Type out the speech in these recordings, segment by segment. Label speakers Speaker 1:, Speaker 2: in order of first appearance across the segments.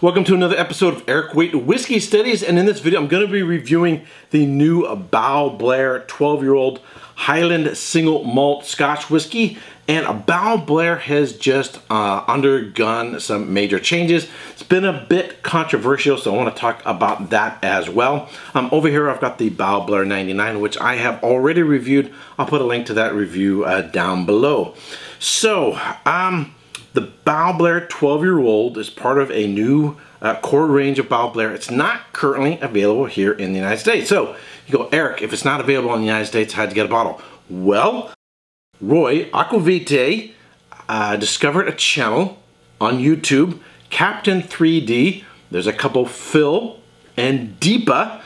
Speaker 1: Welcome to another episode of Eric Waite Whiskey Studies, and in this video I'm going to be reviewing the new Balblair 12-year-old Highland single malt Scotch whiskey. And Balblair has just undergone some major changes. It's been a bit controversial, so I want to talk about that as well. Over here I've got the Balblair 99, which I have already reviewed. I'll put a link to that review down below. So, the Balblair 12-year-old is part of a new core range of Balblair. It's not currently available here in the United States. So you go, Eric, if it's not available in the United States, how'd you get a bottle? Well, Roy Aquavitae discovered a channel on YouTube, Captain 3D. There's a couple, Phil and Deepa.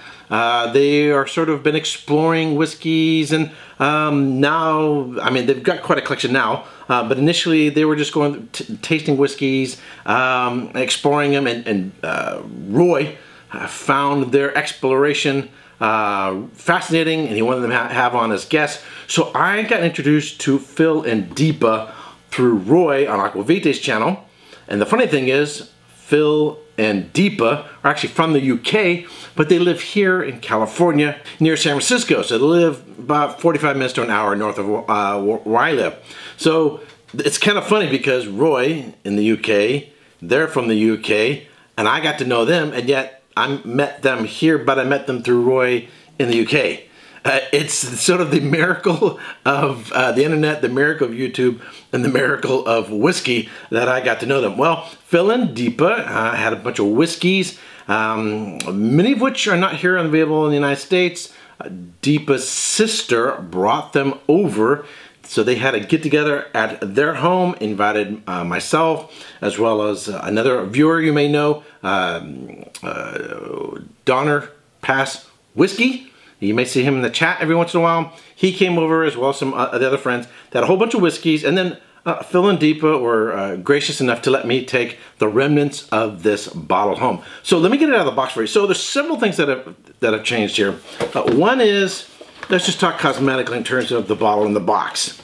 Speaker 1: They are sort of been exploring whiskeys, and now, I mean, they've got quite a collection now, but initially they were just going tasting whiskeys, exploring them, and Roy found their exploration fascinating, and he wanted them to have on as guests. So I got introduced to Phil and Deepa through Roy on Aquavitae's channel. And the funny thing is, Phil and Deepa are actually from the UK, but they live here in California near San Francisco. So they live about 45 minutes to an hour north of where I live. So it's kind of funny because Roy in the UK, they're from the UK, and I got to know them, and yet I met them here, but I met them through Roy in the UK. It's sort of the miracle of the internet, the miracle of YouTube, and the miracle of whiskey that I got to know them. Well, Phil and Deepa had a bunch of whiskeys, many of which are not here available in the United States. Deepa's sister brought them over, so they had a get-together at their home, invited myself, as well as another viewer you may know, Donner Pass Whiskey. You may see him in the chat every once in a while. He came over, as well as some of the other friends. They had a whole bunch of whiskeys, and then Phil and Deepa were gracious enough to let me take the remnants of this bottle home. So let me get it out of the box for you. So there's several things that have changed here. One is, let's just talk cosmetically in terms of the bottle and the box.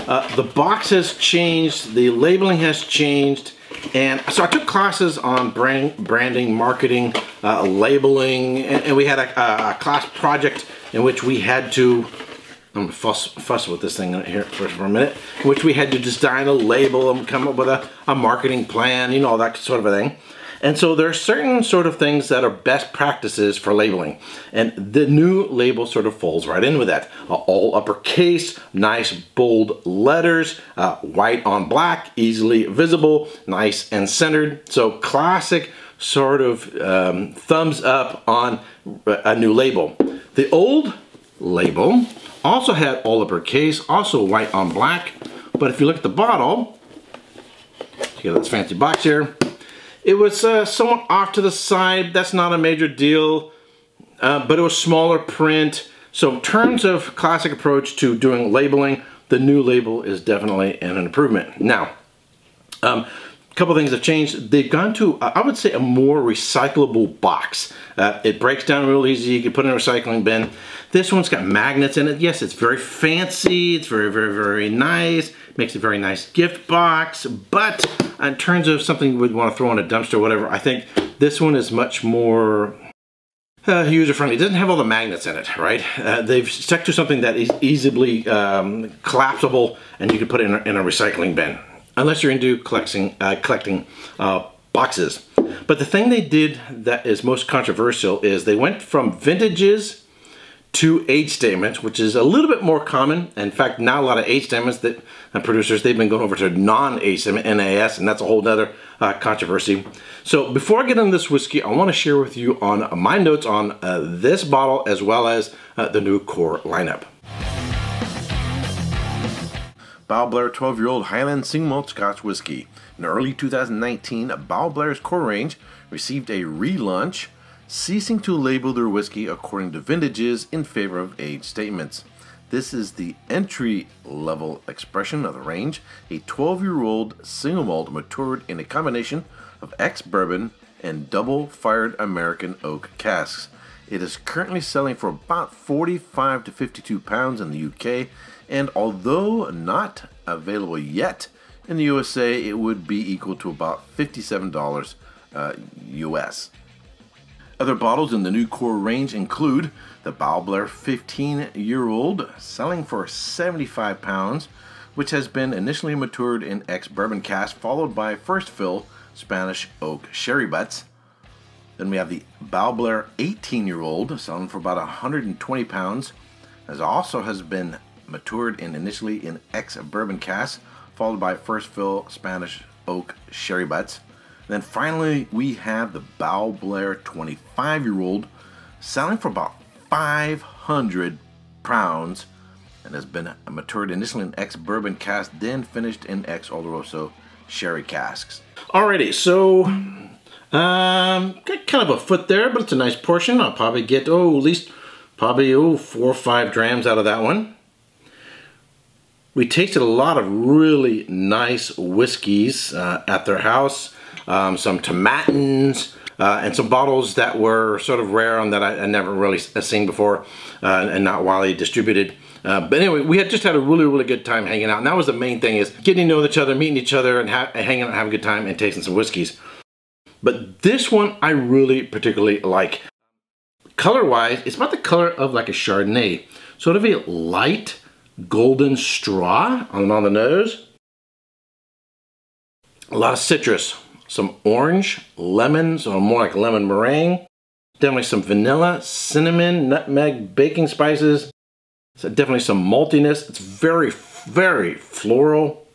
Speaker 1: The box has changed, the labeling has changed, and so I took classes on branding, marketing, labeling, and we had a class project in which we had to, I'm gonna fuss with this thing here for a minute, in which we had to design a label and come up with a marketing plan, you know, that sort of a thing. And so there are certain sort of things that are best practices for labeling. And the new label sort of falls right in with that. All uppercase, nice bold letters, white on black, easily visible, nice and centered. So classic sort of thumbs up on a new label. The old label also had all uppercase, also white on black. But if you look at the bottle, you got this fancy box here. It was somewhat off to the side. That's not a major deal, but it was smaller print. So in terms of classic approach to doing labeling, the new label is definitely an improvement. Now, a couple things have changed. They've gone to, I would say, a more recyclable box. It breaks down real easy. You can put it in a recycling bin. This one's got magnets in it. Yes, it's very fancy. It's very, very, very nice. Makes a very nice gift box. But in terms of something you would want to throw in a dumpster or whatever, I think this one is much more user-friendly. It doesn't have all the magnets in it, right? They've stuck to something that is easily collapsible, and you can put it in a recycling bin. Unless you're into collecting boxes. But the thing they did that is most controversial is they went from vintages to age statements, which is a little bit more common. In fact, now a lot of age statements that producers, they've been going over to non-age statement, NAS, and that's a whole other controversy. So before I get into this whiskey, I want to share with you on my notes on this bottle as well as the new core lineup. Balblair 12-year-old Highland single malt Scotch whisky. In early 2019, Balblair's core range received a relaunch, ceasing to label their whiskey according to vintages in favor of age statements. This is the entry-level expression of the range, a 12-year-old single malt matured in a combination of ex-bourbon and double-fired American oak casks. It is currently selling for about 45 to 52 pounds in the UK, and although not available yet
Speaker 2: In the USA, it would be equal to about $57 US. Other bottles in the new core range include the Balblair 15-year-old, selling for 75 pounds, which has been initially matured in ex-bourbon cask, followed by first fill Spanish oak sherry butts. Then we have the Balblair 18-year-old, selling for about 120 pounds, as also has been matured initially in ex-bourbon cask, followed by first fill Spanish oak sherry butts. Then finally we have the Balblair 25-year-old, selling for about 500 pounds, and has been matured initially in ex-bourbon cask, then finished in ex-Oloroso sherry casks.
Speaker 1: Alrighty, so got kind of a foot there, but it's a nice portion. I'll probably get at least 4 or 5 drams out of that one. We tasted a lot of really nice whiskeys at their house, some tomatins, and some bottles that were sort of rare and that I never really seen before and not widely distributed. But anyway, we had just had a really good time hanging out, and that was the main thing, is getting to know each other, meeting each other, and hanging out, having a good time, and tasting some whiskeys. But this one I really particularly like. Color-wise, it's about the color of like a Chardonnay, sort of a light golden straw on the nose. A lot of citrus, some orange, lemon, so more like lemon meringue. Definitely some vanilla, cinnamon, nutmeg, baking spices. So definitely some maltiness. It's very floral.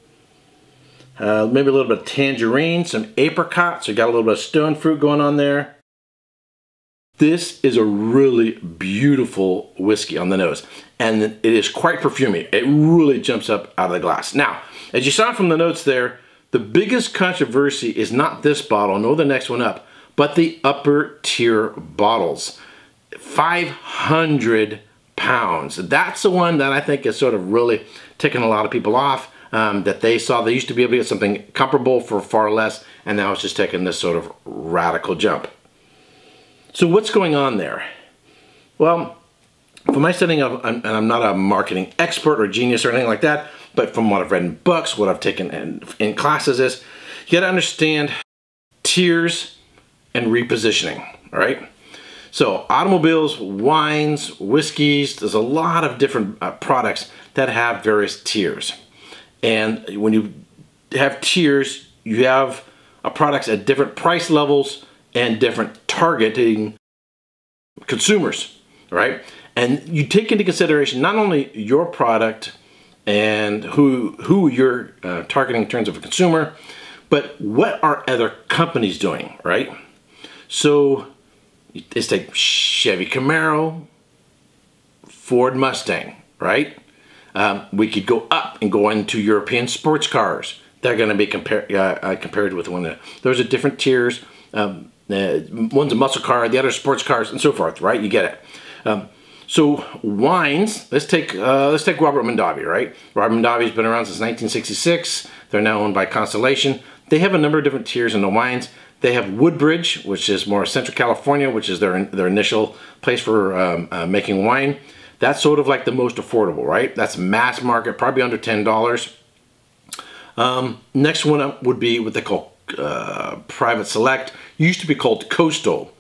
Speaker 1: Maybe a little bit of tangerine, some apricot, so you got a little bit of stone fruit going on there. This is a really beautiful whiskey on the nose, and it is quite perfumey. It really jumps up out of the glass. Now, as you saw from the notes there, the biggest controversy is not this bottle, nor the next one up, but the upper tier bottles. 500 pounds. That's the one that I think is sort of really ticking a lot of people off, that they saw they used to be able to get something comparable for far less, and now it's just taking this sort of radical jump. So what's going on there? Well, from my studying of, and I'm not a marketing expert or genius or anything like that, but from what I've read in books, what I've taken in classes is, you gotta understand tiers and repositioning, all right? So automobiles, wines, whiskeys, there's a lot of different products that have various tiers. And when you have tiers, you have products at different price levels and different targeting consumers, right? And you take into consideration not only your product and who you're targeting in terms of a consumer, but what are other companies doing, right? So let's take Chevy Camaro, Ford Mustang, right? We could go up and go into European sports cars. They're going to be compared with one another. Those are different tiers. One's a muscle car, the other sports cars, and so forth, right? You get it. So wines, let's take Robert Mondavi, right? Robert Mondavi's been around since 1966. They're now owned by Constellation. They have a number of different tiers in the wines. They have Woodbridge, which is more Central California, which is their initial place for making wine. That's sort of like the most affordable, right? That's mass market, probably under $10. Next one up would be what they call Private Select. Used to be called Coastal,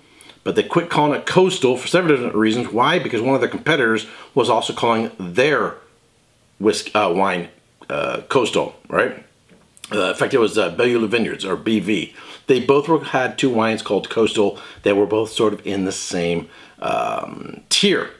Speaker 1: but they quit calling it Coastal for several different reasons. Why? Because one of their competitors was also calling their wine Coastal, right? In fact, it was Bellula Vineyards, or BV. They both had two wines called Coastal that were both sort of in the same tier.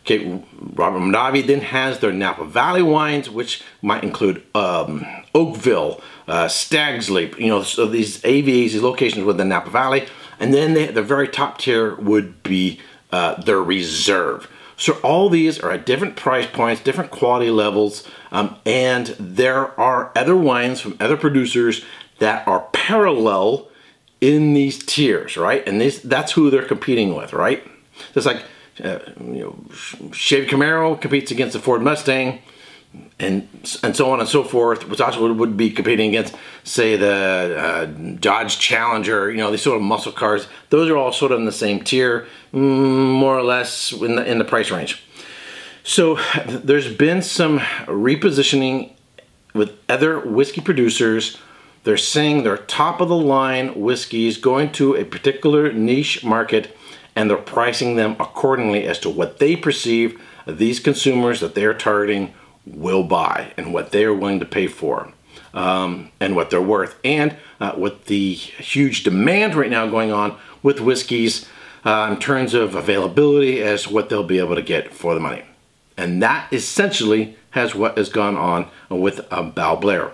Speaker 1: Okay, Robert Mondavi then has their Napa Valley wines, which might include Oakville, Stag's Leap, you know, so these AVAs, these locations within Napa Valley. And then the very top tier would be their Reserve. So all these are at different price points, different quality levels, and there are other wines from other producers that are parallel in these tiers, right? And that's who they're competing with, right? Just like Chevy Camaro competes against the Ford Mustang, and so on and so forth, which also would be competing against, say, the Dodge Challenger, you know, these sort of muscle cars. Those are all sort of in the same tier, more or less in the price range. So there's been some repositioning with other whiskey producers. They're saying they're top of the line whiskeys going to a particular niche market, and they're pricing them accordingly as to what they perceive these consumers that they're targeting will buy and what they are willing to pay for, and what they're worth. And with the huge demand right now going on with whiskeys in terms of availability as what they'll be able to get for the money. And that essentially has what has gone on with Balblair.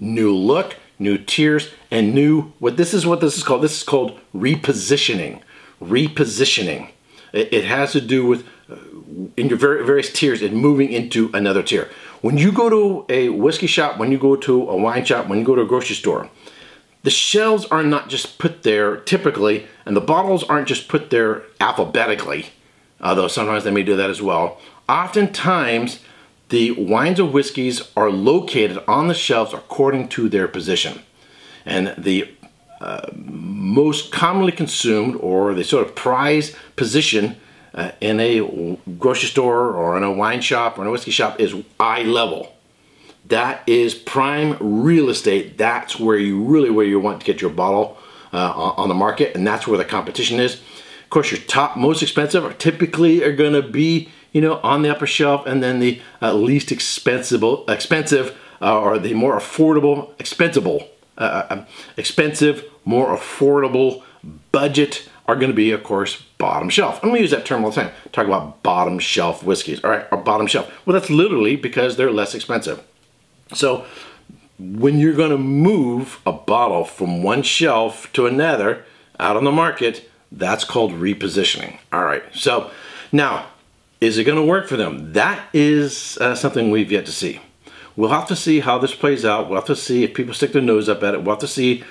Speaker 1: New look, new tiers, and new, this is called. This is called repositioning. Repositioning. It has to do with in your various tiers and moving into another tier. When you go to a whiskey shop, when you go to a wine shop, when you go to a grocery store, the shelves are not just put there typically, and the bottles aren't just put there alphabetically, although sometimes they may do that as well. Oftentimes, the wines or whiskeys are located on the shelves according to their position. And the most commonly consumed, or the sort of prize position in a grocery store or in a wine shop or in a whiskey shop is eye level. That is prime real estate. That's where you want to get your bottle on the market, and that's where the competition is. Of course, your top most expensive are typically going to be, you know, on the upper shelf, and then the least expensive or the more affordable, expensive, more affordable budget are going to be, of course, bottom shelf. I'm going to use that term all the time. Talk about bottom shelf whiskeys. All right, or bottom shelf. Well, that's literally because they're less expensive. So when you're going to move a bottle from one shelf to another out on the market, that's called repositioning. All right, so now, is it going to work for them? That is something we've yet to see. We'll have to see how this plays out. We'll have to see if people stick their nose up at it. We'll have to see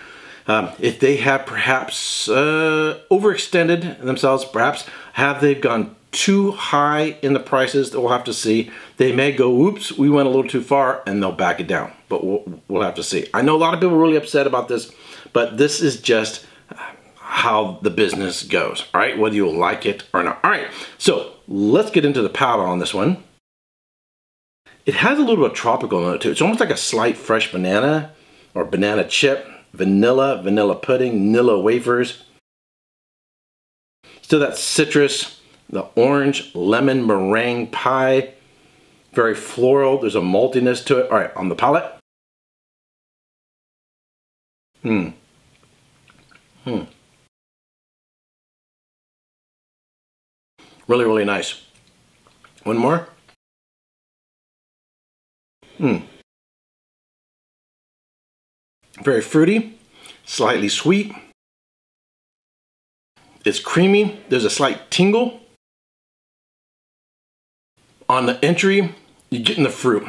Speaker 1: if they have perhaps overextended themselves. Perhaps have they gone too high in the prices? We'll have to see. They may go, oops, we went a little too far, and they'll back it down. But we'll have to see. I know a lot of people are really upset about this, but this is just how the business goes. All right, whether you like it or not. All right, so let's get into the palate on this one. It has a little bit of tropical note to it. It's almost like a slight fresh banana or banana chip, vanilla, vanilla pudding, vanilla wafers. Still that citrus, the orange, lemon, meringue pie. Very floral. There's a maltiness to it. All right, on the palate. Really, really nice. One more. Very fruity, slightly sweet. It's creamy. There's a slight tingle. On the entry, you're getting the fruit.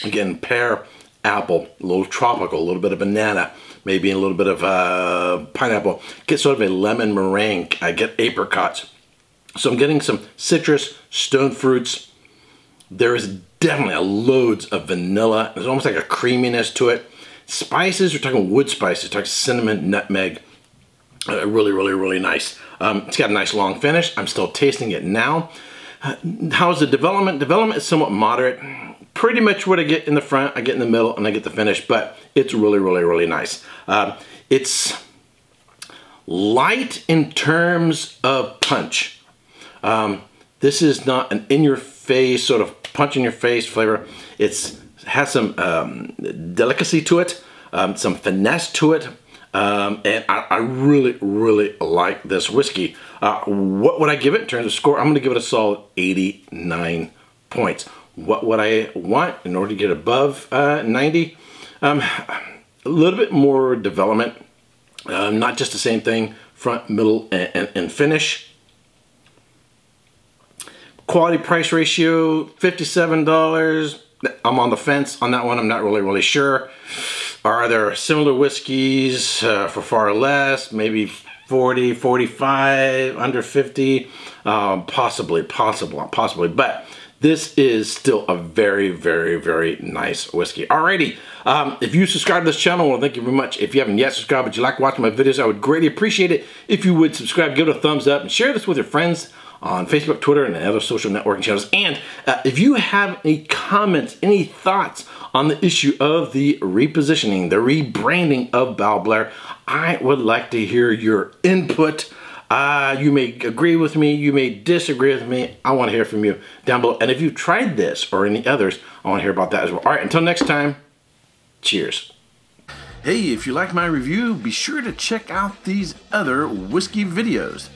Speaker 1: Again, pear, apple, a little tropical, a little bit of banana, maybe a little bit of pineapple. Get sort of a lemon meringue. I get apricots. So I'm getting some citrus, stone fruits. There is definitely loads of vanilla. There's almost like a creaminess to it. Spices, we're talking wood spices, we're talking cinnamon, nutmeg. Really, really, really nice. It's got a nice long finish. I'm still tasting it now. How's the development? Development is somewhat moderate. Pretty much what I get in the front, I get in the middle, and I get the finish, but it's really, really, really nice. It's light in terms of punch. This is not an in-your-face sort of punch-in-your-face flavor. It has some delicacy to it, some finesse to it, and I really, really like this whiskey. What would I give it in terms of score? I'm going to give it a solid 89 points. What would I want in order to get above 90? A little bit more development, not just the same thing, front, middle, and finish. Quality price ratio, $57. I'm on the fence on that one. I'm not really sure. Are there similar whiskeys for far less? Maybe 40, 45, under 50? Possibly. But this is still a very, very, very nice whiskey. Alrighty, if you subscribe to this channel, well, thank you very much. If you haven't yet subscribed, but you like watching my videos, I would greatly appreciate it if you would subscribe, give it a thumbs up, and share this with your friends on Facebook, Twitter, and other social networking channels. And if you have any comments, any thoughts on the issue of the repositioning, the rebranding of Balblair. I would like to hear your input. You may agree with me, you may disagree with me. I want to hear from you down below. And if you've tried this or any others, I want to hear about that as well. All right, until next time, cheers.
Speaker 2: Hey, if you like my review, be sure to check out these other whiskey videos.